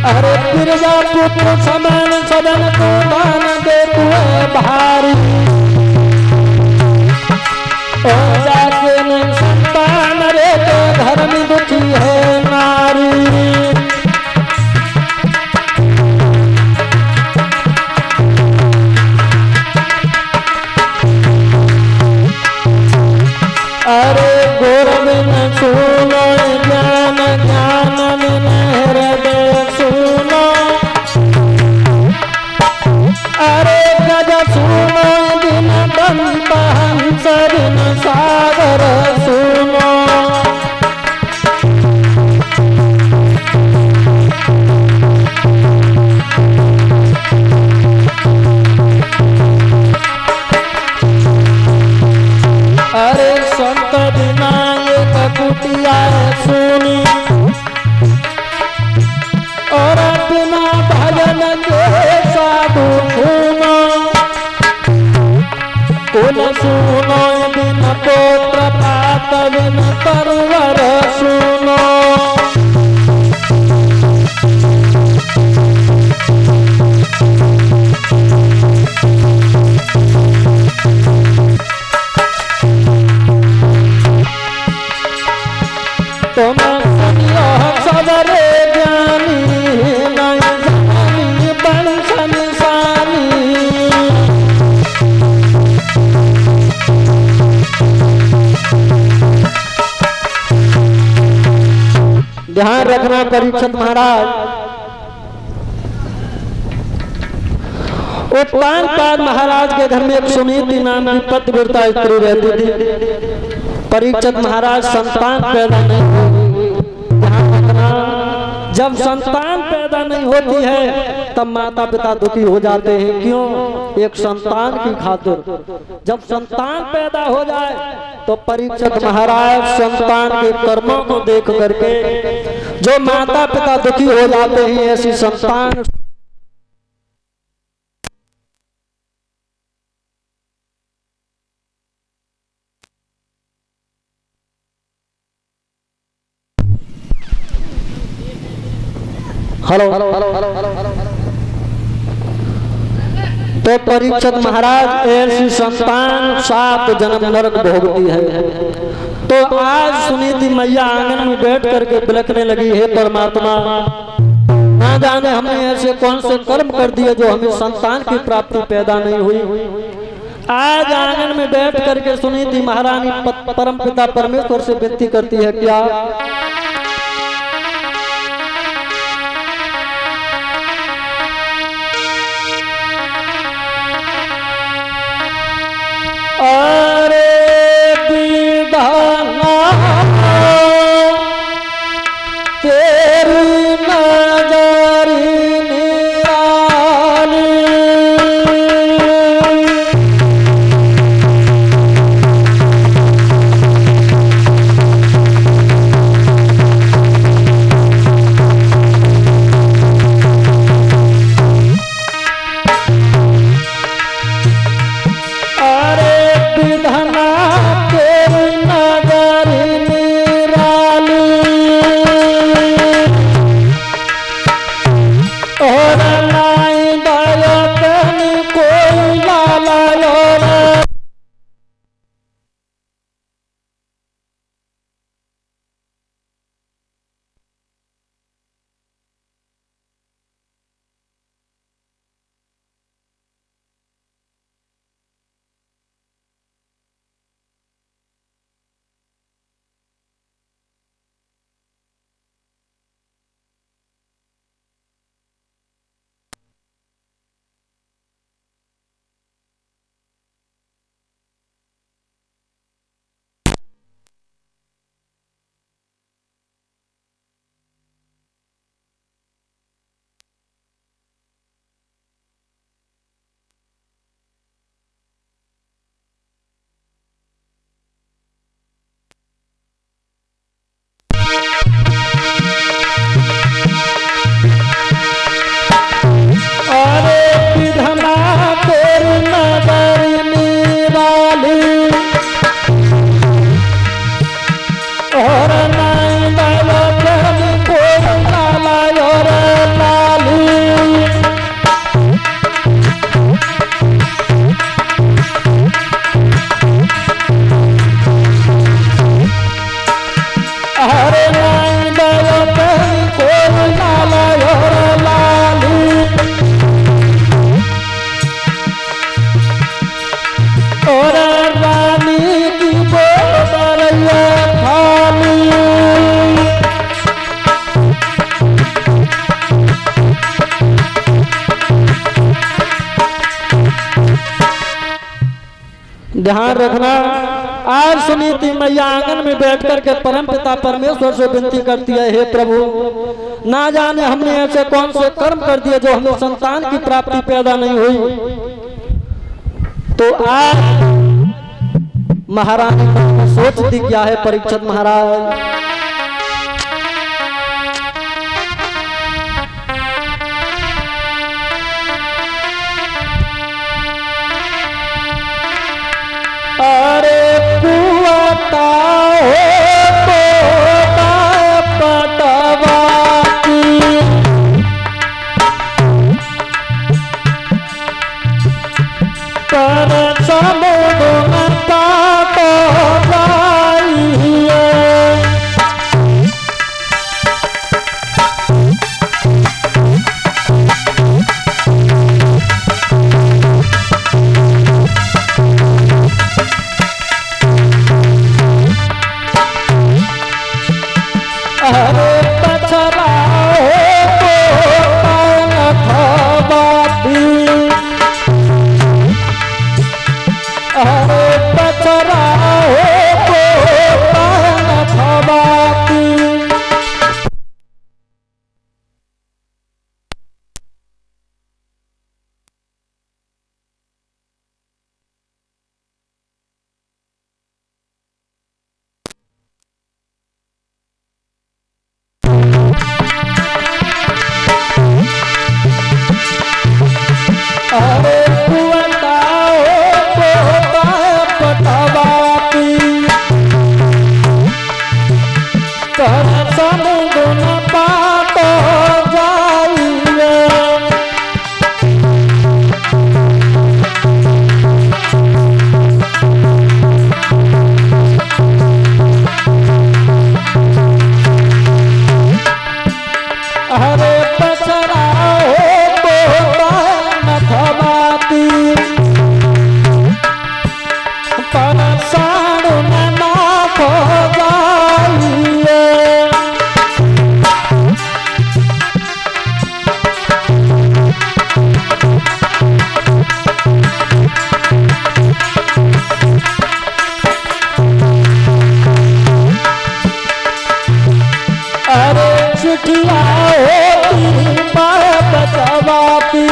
अरे बिरजा पुत्र समान सदन को दान दे तुए भारी ओ जाके न संतान रे तो घर में दुखी है नारी अरे गौरव न सुनो ज्ञान ज्ञान में हृदय सुनो अरे गज सुनो दिन बंद हंसर न सागर सुनो अरे संत विनायक कुटिया सुनी और बिना भजन के साधु सुनो कुल सुनो बिन पुत्र पात बिन परवर सुनो सबरे ज्ञानी नहीं जानी बंसन सानी ध्यान रखना परीक्षित महाराज उत्तान पाद महाराज के घर में एक सुनीति नाम की पतिव्रता स्त्री रहती थी। परीक्षित महाराज संतान पैदा नहीं हुई। जब संतान पैदा नहीं होती है तब माता पिता दुखी हो जाते हैं। क्यों? एक संतान की खातिर। जब संतान पैदा हो जाए तो परीक्षित महाराज संतान के कर्मों को देख करके जो माता पिता दुखी हो जाते हैं ऐसी संतान हेलो तो परीक्षित महाराज ऐसी संतान 7 जन्म नरक भोगती है। तो आज सुनीति मैया आंगन में बैठ करके बिलखने लगी है परमात्मा ना जाने हमने ऐसे कौन से कर्म कर दिए जो हमें संतान की प्राप्ति पैदा नहीं हुई। आज आंगन में बैठ करके सुनीति महारानी परम पिता परमेश्वर से विनती करती है क्या अरे विधाना तेरी नजरी निराली अरे नाई दयो तेरी कोई लाला और लाली और रानी की बोलैया खाली ध्यान रखना। आज सुनीति मैया आंगन में बैठ करके परम पिता परमेश्वर से विनती करती है, हे प्रभु ना जाने हमने ऐसे कौन से कर्म कर दिए जो हमें संतान की प्राप्ति पैदा नहीं हुई। तो आज महारानी ने सोच दी क्या है परीक्षित महाराज। अरे कुआता हो तोता पटवाती पर समुद्र काट जाइए। अरे पछरा हो खबाती अरे पछरा हो खबाती अरे कुआता हो पटवाती कर समुद्र न पाट जाइए। अरे पछरा पर साड़ू में माफ हो जाइए। अरे चिठिया होती पर बचवाती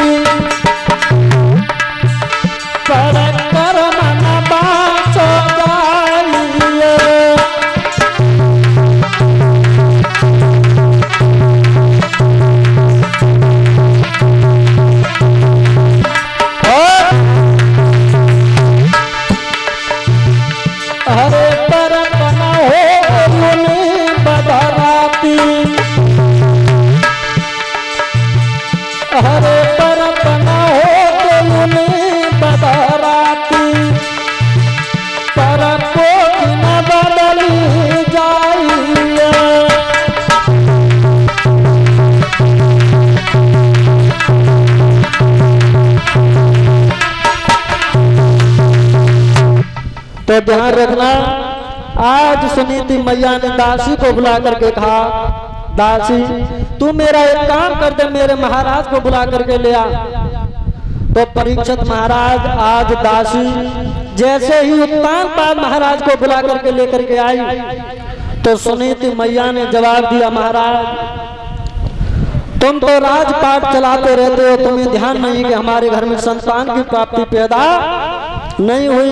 पर कर्म न बाँचो जाइए। अरे परम न हो मुनि बदराती अरे परम न हो मुनि बदराती पर कोट न बदली जाइए। तो ध्यान रखना। आज सुनीति मैया ने दासी को बुला करके कहा, दासी तू मेरा एक काम कर दे, मेरे महाराज को बुला करके ले आ। तो परीक्षित महाराज आज दासी जैसे ही उत्तानपाद महाराज को बुला करके लेकर के आई तो सुनीति मैया ने जवाब दिया, महाराज तुम तो राजपाट चलाते रहते हो, तुम्हें ध्यान नहीं कि हमारे घर में संतान की प्राप्ति पैदा नहीं हुई,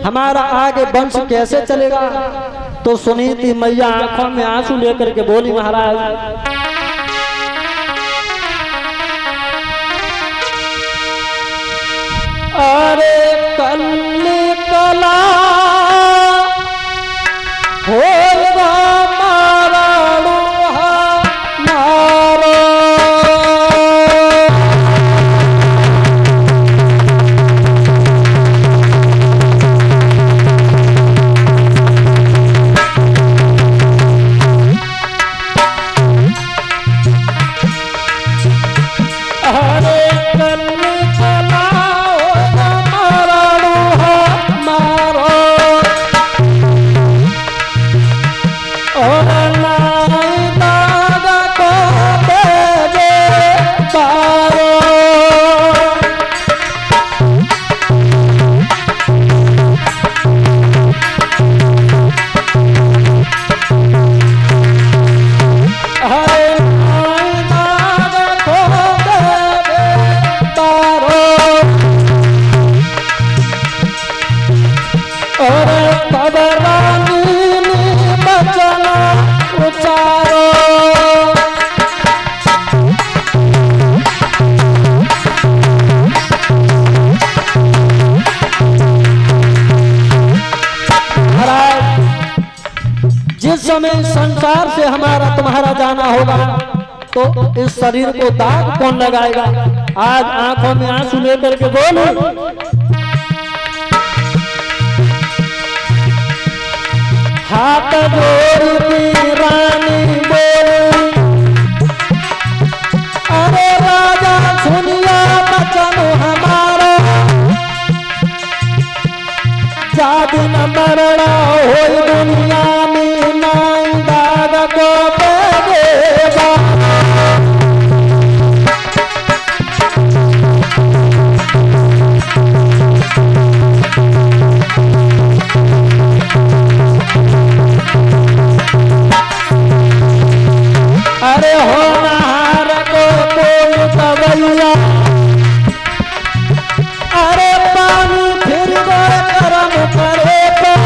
हमारा आगे वंश कैसे चलेगा। तो सुनीति मैया आंखों में आंसू लेकर के बोली, महाराज अरे कल्ली कला होगा माराड़ू मारो। समय संसार से हमारा तुम्हारा जाना होगा तो इस शरीर को दाग कौन लगाएगा? आज आंखों में आंसू लेकर के बोलो, हाथ जोड़ती रानी बोली, अरे राजा सुनिया बचन हमारा, जाद न मरना हो दुनिया में नाई दाग को देगा। अरे होनहार को बोल तवैया, अरे पानी फिर करम करेगा,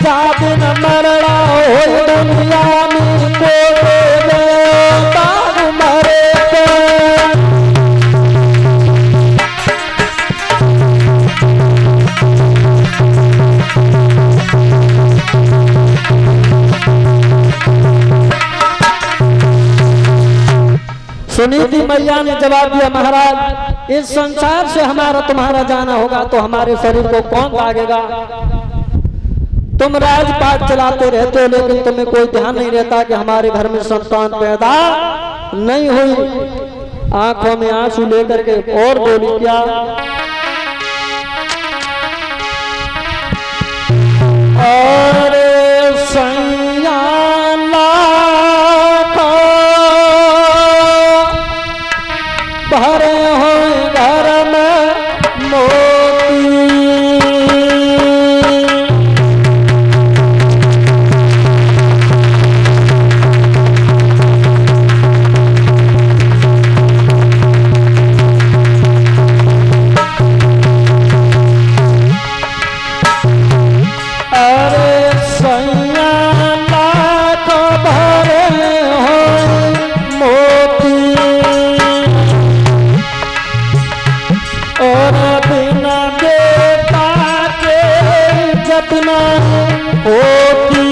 जाद न मरना हो दुनिया में कोई बाग मरेगा। सुनीति मैया ने जवाब दिया, महाराज इस संसार से हमारा तुम्हारा जाना होगा तो हमारे शरीर को कौन लागेगा? तुम राजपाट चलाते रहते हो लेकिन तुम्हें कोई ध्यान नहीं रहता कि हमारे घर में संतान पैदा नहीं हुई। आंखों में आंसू लेकर के और बोली, क्या और सैया भरे हो घर में मोती, अरे सैया लाख भरे हो मोती, और बिना बेटा के जतना होती।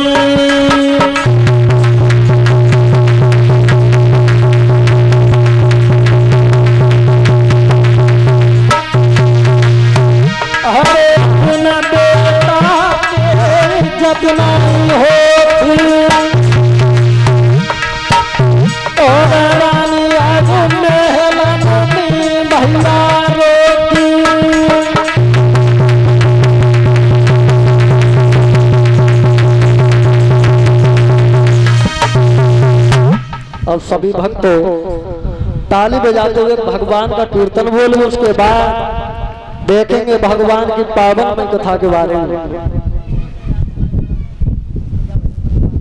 अरे बिना बेटा के जतना होती, और रानी आज महलन में भैया रोती। अब सभी भक्तों ताली बजाते हुए भगवान का कीर्तन बोले, उसके बाद देखेंगे भगवान की पावन कथा के बारे में।